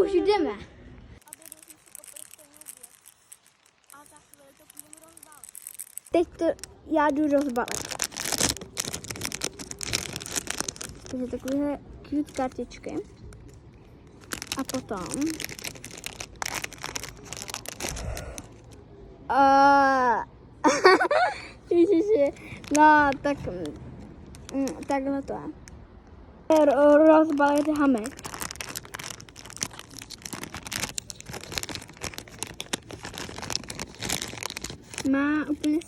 už jdeme. Teď to já jdu rozbalit. Takže takové cute kartičky. A potom... Ježiši, no tak... takhle to je. Rozbalit hamy. Má úplně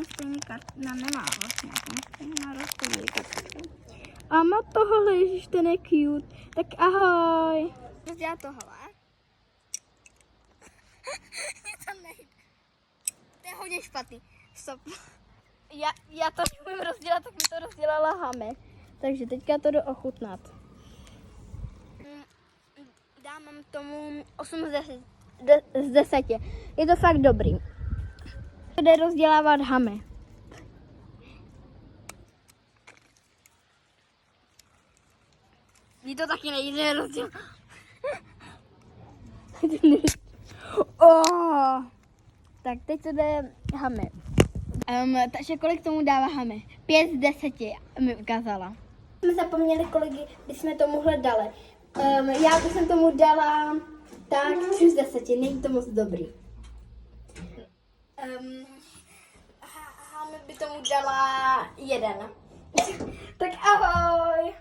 stejný karty. No, nemá vlastně. Má stejný karty. A má tohle, ježiš, ten je cute. Tak ahoj. Dělá tohle. To nejde. To je hodně špatný. Stop. Já to nemůžu rozdělat, tak mi to rozdělala Hamy. Takže teďka to jdu ochutnat. Dám tomu 8 z 10. Je to fakt dobrý. Jde rozdělávat Hamy. Jí to taky nejde rozdělat. Oh. Tak teď to jde Hamy. Takže kolik tomu dává Hamy? 5 z 10 mi ukázala. Jsme zapomněli, kolik jsme tomuhle dali. Já bych jsem tomu dala tak 3 z 10, není to moc dobrý. Hamy by tomu dala 1. Tak ahoj!